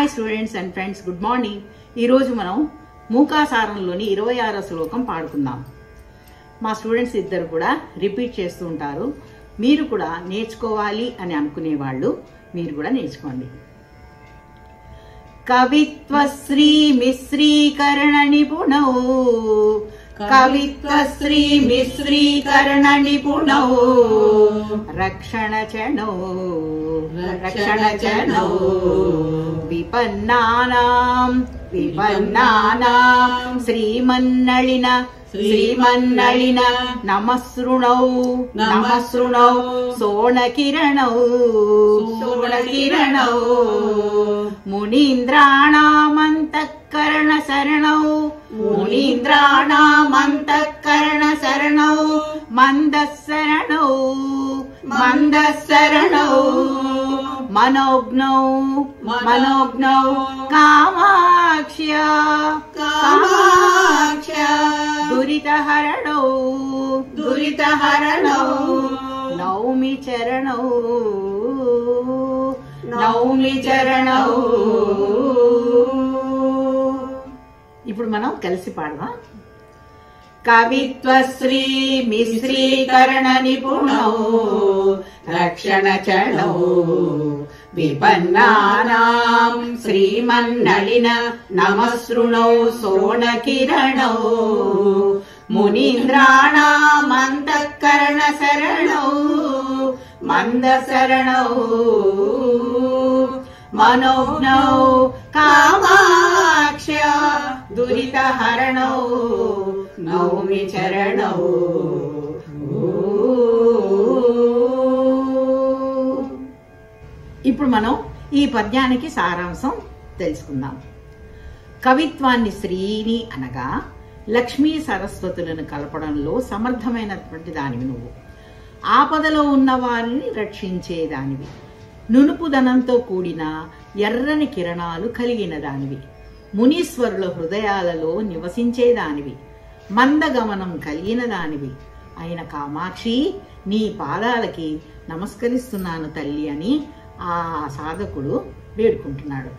Hi students and friends, good morning. ఈరోజు మనం మూకాసారంలోని 26వ శ్లోకం పాడుకుందాం. మా స్టూడెంట్స్ ఇద్దరు కూడా రిపీట్ చేస్తూ ఉంటారు. మీరు కూడా నేర్చుకోవాలి అని అనుకునే వాళ్ళు మీరు కూడా నేర్చుకోండి. కవిత్వశ్రీ మిశ్రీకరణ నిపుణౌ, కవిత్వశ్రీ మిశ్రీకరణ నిపుణౌ, రక్షణ చణౌ విపన్నానాం శ్రీమన్నళిన నమస్ృణౌ సోణకిరణౌ మునీంద్రాణామంతఃకరణ శరణౌ మందశరణౌ మనోజ్ఞౌ కామాక్ష్య దురితహరణౌ నౌమి చరణౌ ఇప్పుడు మనం కలిసి పాడదాం. కవిత్వశ్రీ మిశ్రీకరణ నిపుణౌ, రక్షణ చణౌ విపన్నానాం శ్రీమన్నళిన నమస్ృణౌ సోణకిరణౌ మునీంద్రాణామంతఃకరణ శరణౌ మందశరణౌ మనోజ్ఞౌ కామాక్ష్య దురితహరణౌ నౌమి చరణౌ. ఇప్పుడు మనం ఈ పద్యానికి సారాంశం తెలుసుకుందాం. కవిత్వాన్ని శ్రీని అనగా లక్ష్మీ సరస్వతులను కలపడంలో సమర్థమైనటువంటి దానివి నువ్వు. ఆపదలో ఉన్న వారిని రక్షించేదానివి. నునుపుదనంతో కూడిన ఎర్రని కిరణాలు కలిగిన దానివి. మునీశ్వరుల హృదయాలలో నివసించేదానివి. మందగమనం కలిగిన దానివి అయిన కామాక్షి, నీ పాదాలకి నమస్కరిస్తున్నాను తల్లి అని ఆ సాధకుడు వేడుకుంటున్నాడు.